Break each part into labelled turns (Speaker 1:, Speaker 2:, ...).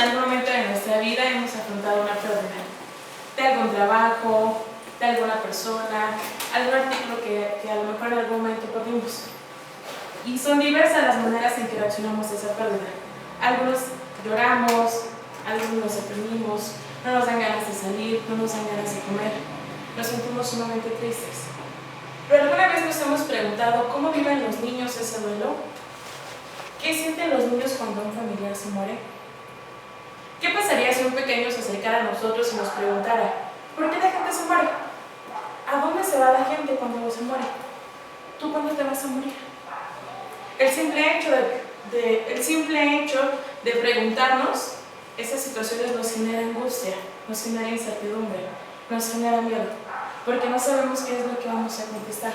Speaker 1: algún momento de nuestra vida hemos afrontado una pérdida de algún trabajo, de alguna persona, algún artículo que a lo mejor en algún momento perdimos. Y son diversas las maneras en que reaccionamos a esa pérdida. Algunos lloramos, algunos nos deprimimos, no nos dan ganas de salir, no nos dan ganas de comer, nos sentimos sumamente tristes. Pero alguna vez nos hemos preguntado cómo viven los niños ese duelo. ¿Qué sienten los niños cuando un familiar se muere? ¿Qué pasaría si un pequeño se acercara a nosotros y nos preguntara ¿por qué la gente se muere? ¿A dónde se va la gente cuando se muere? ¿Tú cuándo te vas a morir? El simple hecho de preguntarnos esas situaciones nos genera angustia, nos genera incertidumbre, nos genera miedo, porque no sabemos qué es lo que vamos a contestar.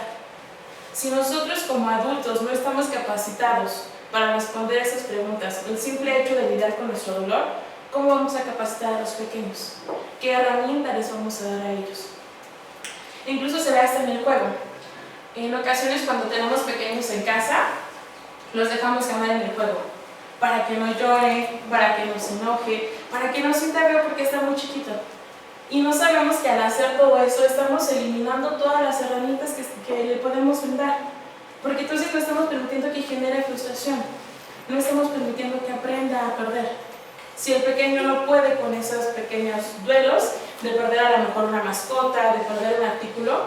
Speaker 1: Si nosotros como adultos no estamos capacitados para responder esas preguntas, el simple hecho de lidiar con nuestro dolor, ¿cómo vamos a capacitar a los pequeños? ¿Qué herramientas les vamos a dar a ellos? Incluso se da esto en el juego. En ocasiones cuando tenemos pequeños en casa, los dejamos ganar en el juego, para que no llore, para que no se enoje, para que no sienta feo porque está muy chiquito. Y no sabemos que al hacer todo eso estamos eliminando todas las herramientas que le podemos brindar, porque entonces no estamos permitiendo que genere frustración, no estamos permitiendo que aprenda a perder. Si el pequeño no puede con esos pequeños duelos, de perder a lo mejor una mascota, de perder un artículo,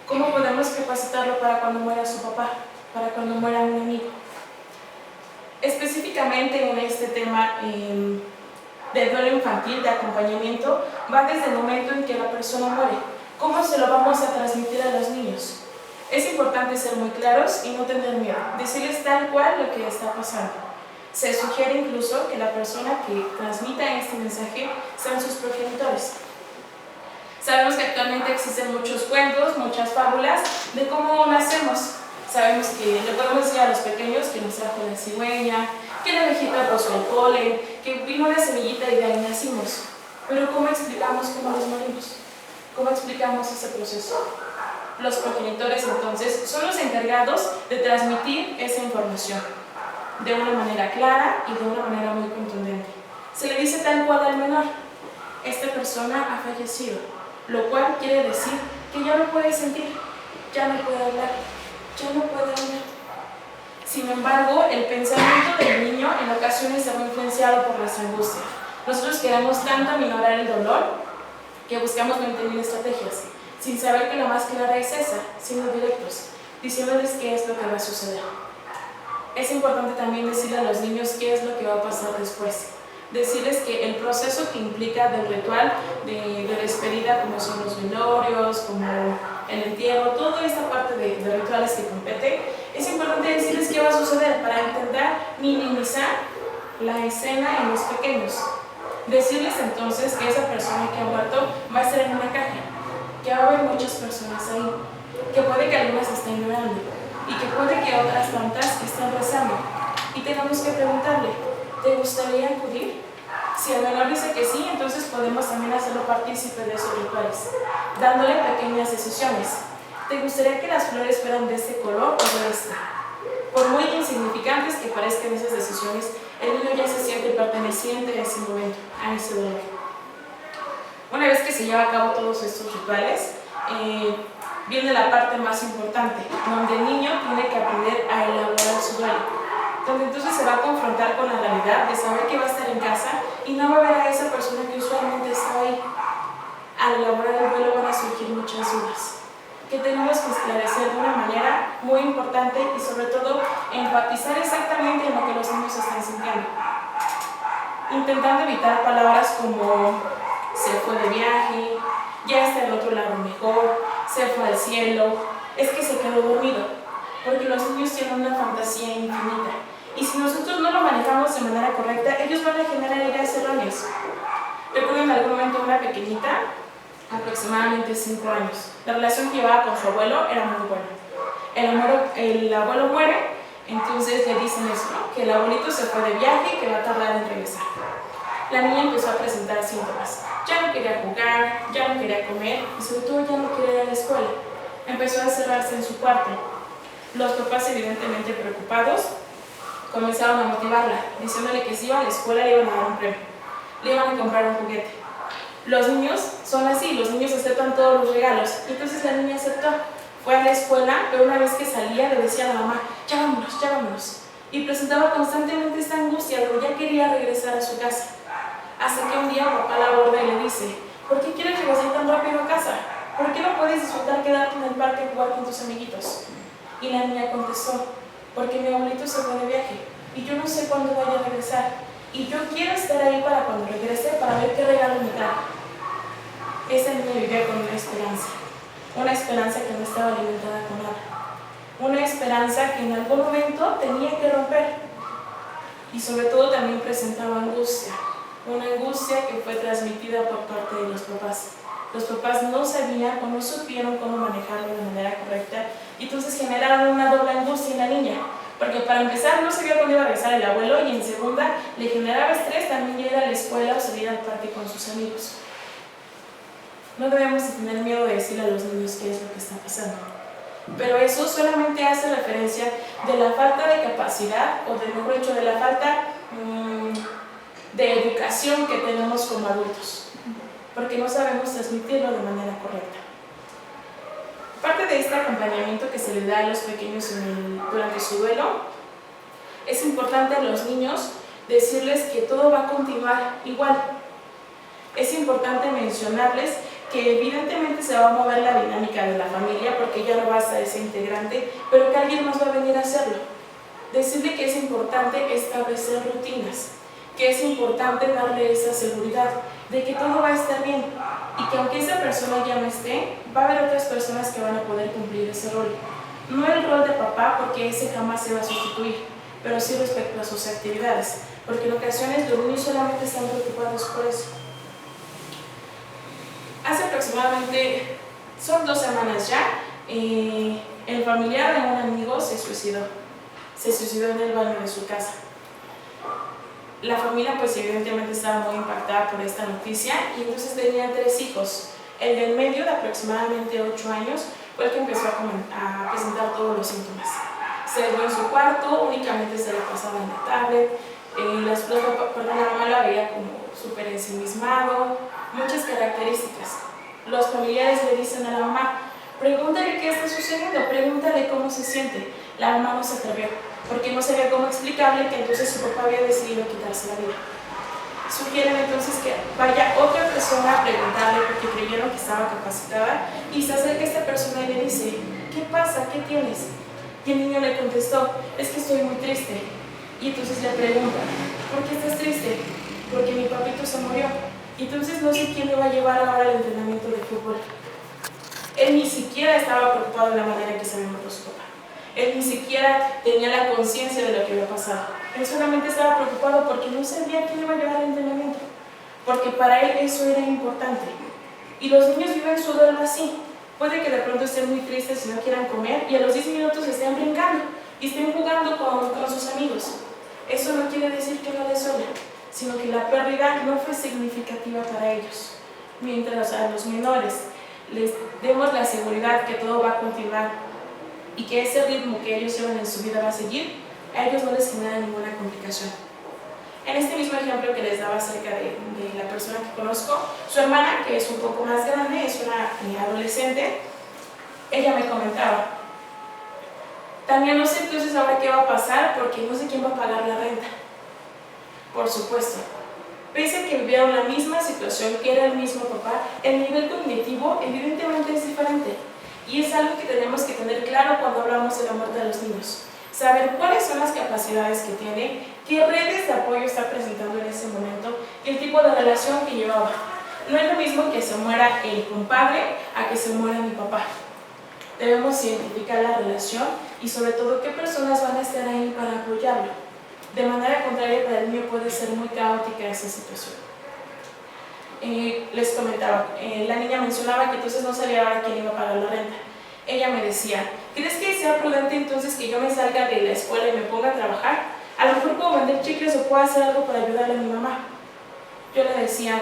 Speaker 1: ¿cómo podemos capacitarlo para cuando muera su papá, para cuando muera un amigo? Específicamente en este tema de duelo infantil, de acompañamiento, va desde el momento en que la persona muere. ¿Cómo se lo vamos a transmitir a los niños? Es importante ser muy claros y no tener miedo, decirles tal cual lo que está pasando. Se sugiere incluso que la persona que transmita este mensaje sean sus progenitores. Sabemos que actualmente existen muchos cuentos, muchas fábulas de cómo nacemos. Sabemos que le podemos decir a los pequeños que nos trajo la cigüeña, que la abejita puso el polen, que vino una semillita y de ahí nacimos. Pero ¿cómo explicamos cómo nos morimos? ¿Cómo explicamos ese proceso? Los progenitores entonces son los encargados de transmitir esa información de una manera clara y de una manera muy contundente. Se le dice tal cual al menor: esta persona ha fallecido, lo cual quiere decir que ya no puede sentir, ya no puede hablar, ya no puede hablar. Sin embargo, el pensamiento del niño en ocasiones se ve influenciado por nuestra angustia. Nosotros queremos tanto aminorar el dolor que buscamos 20.000 estrategias, sin saber que la más clara es esa, siendo directos, diciéndoles qué es lo que va a suceder. Es importante también decirle a los niños qué es lo que va a pasar después. Decirles que el proceso que implica del ritual de despedida, como son los velorios, como el entierro, toda esta parte de rituales que compete, es importante decirles qué va a suceder para intentar minimizar la escena en los pequeños. Decirles entonces que esa persona que ha muerto va a estar en una caja, que va a haber muchas personas ahí, que puede que algunas estén llorando y que puede que otras tantas estén rezando. Y tenemos que preguntarle: ¿te gustaría acudir? Si el menor dice que sí, entonces podemos también hacerlo partícipe de esos rituales, dándole pequeñas decisiones. ¿Te gustaría que las flores fueran de este color o de este? Por muy insignificantes que parezcan esas decisiones, el niño ya se siente perteneciente a ese momento, a ese dolor. Una vez que se lleva a cabo todos estos rituales, viene la parte más importante, donde el niño tiene que aprender a elaborar su duelo, donde entonces se va a confrontar con la realidad de saber que va a estar en casa y no va a ver a esa persona que usualmente está ahí. Al elaborar el duelo van a surgir muchas dudas que tenemos que esclarecer de una manera muy importante y sobre todo enfatizar exactamente en lo que los niños están sintiendo, intentando evitar palabras como se fue de viaje, ya está del otro lado mejor, se fue al cielo, es que se quedó dormido, porque los niños tienen una fantasía infinita. Y si nosotros no lo manejamos de manera correcta, ellos van a generar ideas erróneas. Recuerdo en algún momento una pequeñita, aproximadamente 5 años. La relación que llevaba con su abuelo era muy buena. El abuelo muere, entonces le dicen eso, ¿no? Que el abuelito se fue de viaje y que va a tardar en regresar. La niña empezó a presentar síntomas. Ya no quería jugar, ya no quería comer y sobre todo ya no quería ir a la escuela. Empezó a encerrarse en su cuarto. Los papás, evidentemente preocupados, comenzaron a motivarla, diciéndole que si iba a la escuela le iban a dar un premio. le iban a comprar un juguete. Los niños son así, los niños aceptan todos los regalos. Y entonces la niña aceptó, fue a la escuela, pero una vez que salía le decía a la mamá, ya vámonos, ya vámonos. Y presentaba constantemente esta angustia, donde ya quería regresar a su casa. Hasta que un día papá la aborda y le dice, ¿por qué quieres regresar tan rápido a casa? ¿Por qué no puedes disfrutar quedarte en el parque a jugar con tus amiguitos? Y la niña contestó, porque mi abuelito se fue de viaje y yo no sé cuándo vaya a regresar. Y yo quiero estar ahí para cuando regrese, para ver qué regalo me trae. Esa niña vivía con una esperanza que no estaba alimentada con nada. Una esperanza que en algún momento tenía que romper. Y sobre todo también presentaba angustia. Una angustia que fue transmitida por parte de los papás. Los papás no sabían o no supieron cómo manejarlo de manera correcta y entonces generaron una doble angustia en la niña, porque para empezar no sabía cuándo iba a regresar el abuelo y en segunda le generaba estrés también ir a la escuela o salir al parque con sus amigos. No debemos tener miedo de decirle a los niños qué es lo que está pasando, pero eso solamente hace referencia de la falta de capacidad o de mejor dicho de la falta de educación que tenemos como adultos, porque no sabemos transmitirlo de manera correcta. Parte de este acompañamiento que se le da a los pequeños durante su duelo, es importante a los niños decirles que todo va a continuar igual. Es importante mencionarles que evidentemente se va a mover la dinámica de la familia porque ya no va a estar ese integrante, pero que alguien más va a venir a hacerlo. Decirle que es importante establecer rutinas, que es importante darle esa seguridad de que todo va a estar bien y que aunque esa persona ya no esté, va a haber otras personas que van a poder cumplir ese rol. No el rol de papá, porque ese jamás se va a sustituir, pero sí respecto a sus actividades, porque en ocasiones los niños solamente están preocupados por eso. Hace aproximadamente, son 2 semanas ya, el familiar de un amigo se suicidó en el baño de su casa. La familia pues evidentemente estaba muy impactada por esta noticia y entonces tenía 3 hijos. El del medio, de aproximadamente 8 años, fue el que empezó a presentar todos los síntomas. Se quedó en su cuarto, únicamente se le pasaba en la tablet, la mamá la veía como súper ensimismado, muchas características. Los familiares le dicen a la mamá, pregúntale qué está sucediendo, pregúntale cómo se siente. La mamá no se atrevió, porque no sabía cómo explicarle que entonces su papá había decidido quitarse la vida. Sugieren entonces que vaya otra persona a preguntarle porque creyeron que estaba capacitada y se acerca esta persona y le dice, ¿qué pasa? ¿Qué tienes? Y el niño le contestó, es que estoy muy triste. Y entonces le pregunta, ¿por qué estás triste? Porque mi papito se murió. Y entonces no sé quién le va a llevar ahora al entrenamiento de fútbol. Él ni siquiera estaba preocupado de la manera en que se había muerto su papá. Él ni siquiera tenía la conciencia de lo que había pasado. Él solamente estaba preocupado porque no sabía quién iba a llevar al entrenamiento, porque para él eso era importante. Y los niños viven su duelo así. Puede que de pronto estén muy tristes y no quieran comer y a los 10 minutos estén brincando y estén jugando con sus amigos. Eso no quiere decir que no les duele, sino que la pérdida no fue significativa para ellos. Mientras a los menores les demos la seguridad que todo va a continuar y que ese ritmo que ellos llevan en su vida va a seguir, a ellos no les genera ninguna complicación. En este mismo ejemplo que les daba acerca de la persona que conozco, su hermana, que es un poco más grande, es una adolescente, ella me comentaba, también no sé entonces ahora qué va a pasar porque no sé quién va a pagar la renta. Por supuesto, pese a que vivieron la misma situación, que era el mismo papá, el nivel cognitivo evidentemente es diferente. Y es algo que tenemos que tener claro cuando hablamos de la muerte de los niños. Saber cuáles son las capacidades que tiene, qué redes de apoyo está presentando en ese momento y el tipo de relación que llevaba. No es lo mismo que se muera el compadre a que se muera mi papá. Debemos identificar la relación y sobre todo qué personas van a estar ahí para apoyarlo. De manera contraria, para el niño puede ser muy caótica esa situación. Les comentaba, la niña mencionaba que entonces no sabía ahora quién iba a pagar la renta. Ella me decía, ¿crees que sea prudente entonces que yo me salga de la escuela y me ponga a trabajar? A lo mejor puedo vender chicles o puedo hacer algo para ayudarle a mi mamá. Yo le decía,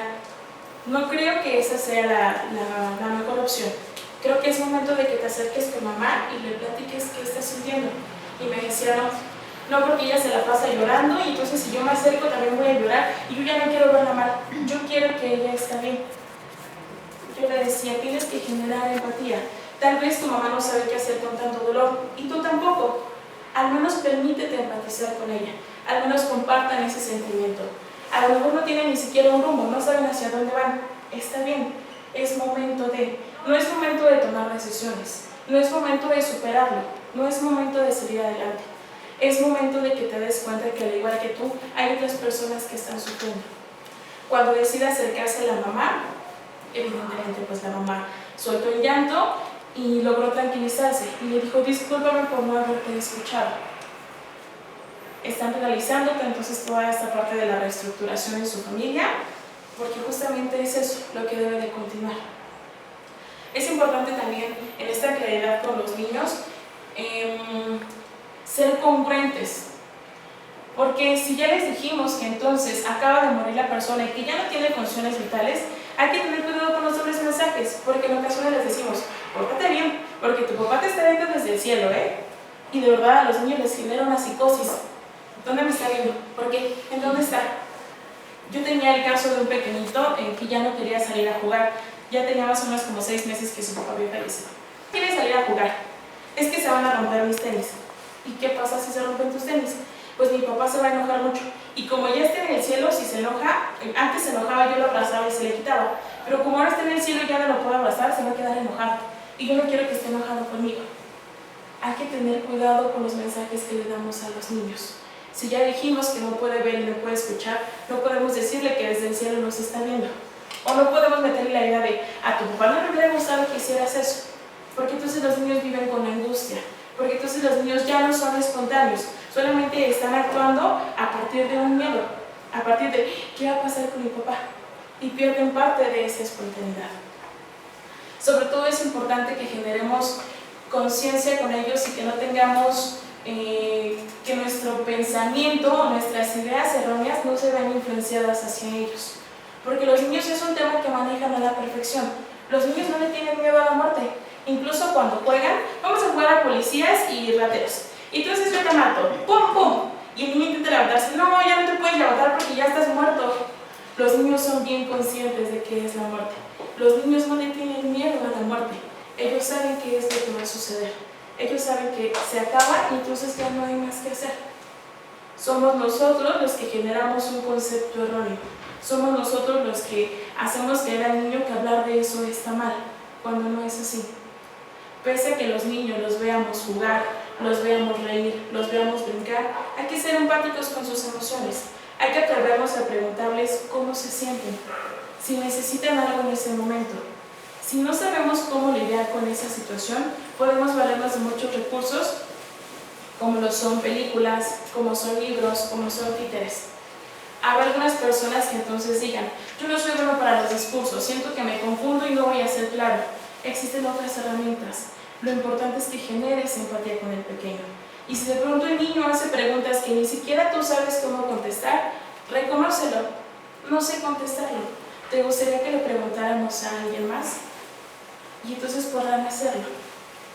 Speaker 1: no creo que esa sea la mejor opción. Creo que es momento de que te acerques con mamá y le platiques qué estás sintiendo. Y me decía, no, porque ella se la pasa llorando y entonces entonces si yo me acerco también voy a llorar y yo ya no quiero verla mal, yo quiero que ella esté bien. Yo le decía, tienes que generar empatía. Tal vez tu mamá no sabe qué hacer con tanto dolor y tú tampoco. Al menos permítete empatizar con ella, al menos compartan ese sentimiento. A lo mejor no tienen ni siquiera un rumbo, no saben hacia dónde van. Está bien, es momento de... No es momento de tomar decisiones, no es momento de superarlo, no es momento de salir adelante. Es momento de que te des cuenta que al igual que tú, hay otras personas que están sufriendo. Cuando decide acercarse a la mamá, evidentemente pues la mamá soltó el llanto y logró tranquilizarse y le dijo, discúlpame por no haberte escuchado. Están realizando entonces toda esta parte de la reestructuración en su familia, porque justamente es eso lo que debe de continuar. Es importante también en esta claridad con los niños ser congruentes, porque si ya les dijimos que entonces acaba de morir la persona y que ya no tiene funciones vitales, hay que tener cuidado con los dobles mensajes, porque en ocasiones les decimos, pórtate bien, porque tu papá te está viendo desde el cielo, y de verdad a los niños les genera una psicosis. ¿Dónde me está viendo? ¿Por qué? ¿En dónde está? Yo tenía el caso de un pequeñito que ya no quería salir a jugar, ya tenía más o menos como 6 meses que su papá había fallecido. ¿Quiere salir a jugar? Es que se van a romper mis tenis. ¿Y qué pasa si se rompen tus tenis? Pues mi papá se va a enojar mucho. Y como ya está en el cielo, si se enoja, antes se enojaba, yo lo abrazaba y se le quitaba. Pero como ahora está en el cielo y ya no lo puedo abrazar, se va a quedar enojado. Y yo no quiero que esté enojado conmigo. Hay que tener cuidado con los mensajes que le damos a los niños. Si ya dijimos que no puede ver y no puede escuchar, no podemos decirle que desde el cielo nos está viendo. O no podemos meterle la idea de, a tu papá no le hubiera gustado que hicieras eso. Porque entonces los niños viven con angustia. Porque entonces los niños ya no son espontáneos. Solamente están actuando a partir de un miedo. A partir de, ¿qué va a pasar con mi papá? Y pierden parte de esa espontaneidad. Sobre todo es importante que generemos conciencia con ellos y que no tengamos que nuestro pensamiento o nuestras ideas erróneas no se vean influenciadas hacia ellos. Porque los niños es un tema que manejan a la perfección. Los niños no le tienen miedo a la muerte. Incluso cuando juegan, vamos a jugar a policías y rateros. Y entonces yo te mato, ¡pum, pum! Y el niño intenta levantarse, no, ya no te puedes levantar porque ya estás muerto. Los niños son bien conscientes de qué es la muerte. Los niños no le tienen miedo a la muerte. Ellos saben qué es lo que va a suceder. Ellos saben que se acaba y entonces ya no hay más que hacer. Somos nosotros los que generamos un concepto erróneo. Somos nosotros los que hacemos creer al niño que hablar de eso está mal, cuando no es así. Pese a que los niños los veamos jugar, los veamos reír, los veamos brincar, hay que ser empáticos con sus emociones. Hay que atrevernos a preguntarles cómo se sienten, si necesitan algo en ese momento. Si no sabemos cómo lidiar con esa situación, podemos valernos de muchos recursos, como lo son películas, como son libros, como son títeres. Habrá algunas personas que entonces digan, yo no soy bueno para los discursos, siento que me confundo y no voy a ser claro. Existen otras herramientas. Lo importante es que generes empatía con el pequeño. Y si de pronto el niño hace preguntas que ni siquiera tú sabes cómo contestar, reconócelo. No sé contestarlo. ¿Te gustaría que le preguntáramos a alguien más? Y entonces podrán hacerlo.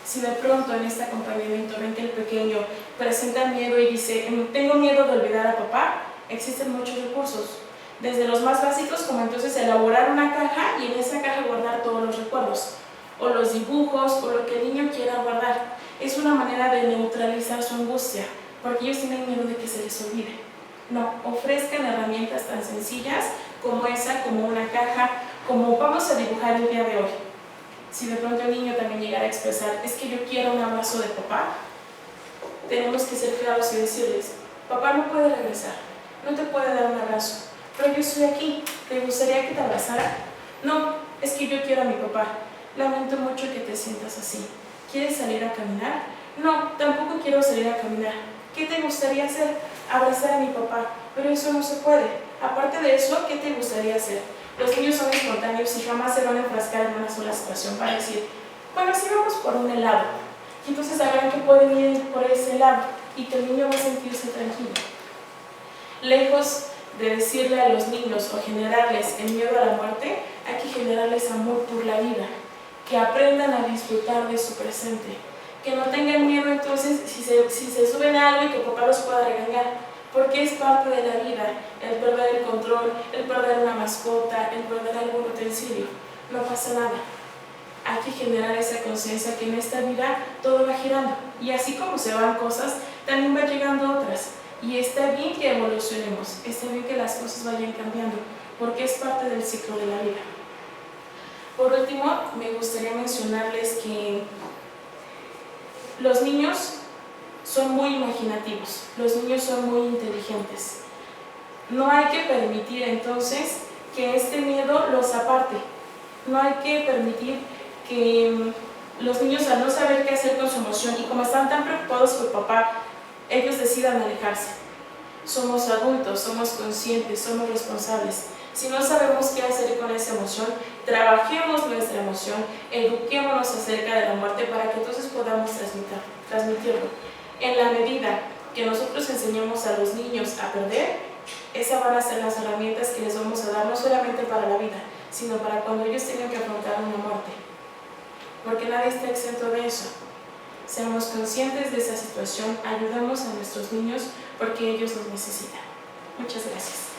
Speaker 1: Si de pronto en este acompañamiento ven que el pequeño presenta miedo y dice, tengo miedo de olvidar a papá, existen muchos recursos. Desde los más básicos, como entonces elaborar una caja y en esa caja guardar todos los recuerdos, o los dibujos, o lo que el niño quiera guardar. Es una manera de neutralizar su angustia, porque ellos tienen miedo de que se les olvide. No, ofrezcan herramientas tan sencillas como esa, como una caja, como vamos a dibujar el día de hoy. Si de pronto el niño también llegara a expresar, es que yo quiero un abrazo de papá, tenemos que ser claros y decirles, papá no puede regresar, no te puede dar un abrazo, pero yo estoy aquí, ¿te gustaría que te abrazara? No, es que yo quiero a mi papá, lamento mucho que te sientas así. ¿Quieres salir a caminar? No, tampoco quiero salir a caminar. ¿Qué te gustaría hacer? Abrazar a mi papá, pero eso no se puede. Aparte de eso, ¿qué te gustaría hacer? Los niños son espontáneos y jamás se van a enfrascar en una sola situación para decir, bueno, si vamos por un helado. Y entonces sabrán que pueden ir por ese helado y que el niño va a sentirse tranquilo. Lejos de decirle a los niños o generarles el miedo a la muerte, hay que generarles amor por la vida, que aprendan a disfrutar de su presente, que no tengan miedo entonces si se suben a algo y que papá los pueda regañar. porque es parte de la vida, el perder el control, el perder una mascota, el perder algún utensilio. No pasa nada. Hay que generar esa conciencia que en esta vida todo va girando, y así como se van cosas, también van llegando otras, y está bien que evolucionemos, está bien que las cosas vayan cambiando, porque es parte del ciclo de la vida. Por último, me gustaría mencionarles que los niños son muy imaginativos, los niños son muy inteligentes. No hay que permitir entonces que este miedo los aparte. No hay que permitir que los niños, al no saber qué hacer con su emoción y como están tan preocupados por papá, ellos decidan alejarse. Somos adultos, somos conscientes, somos responsables. Si no sabemos qué hacer con esa emoción, trabajemos nuestra emoción, eduquémonos acerca de la muerte para que entonces podamos transmitirlo. En la medida que nosotros enseñemos a los niños a perder, esas van a ser las herramientas que les vamos a dar, no solamente para la vida, sino para cuando ellos tengan que afrontar una muerte. Porque nadie está exento de eso. Seamos conscientes de esa situación, ayudemos a nuestros niños porque ellos nos necesitan. Muchas gracias.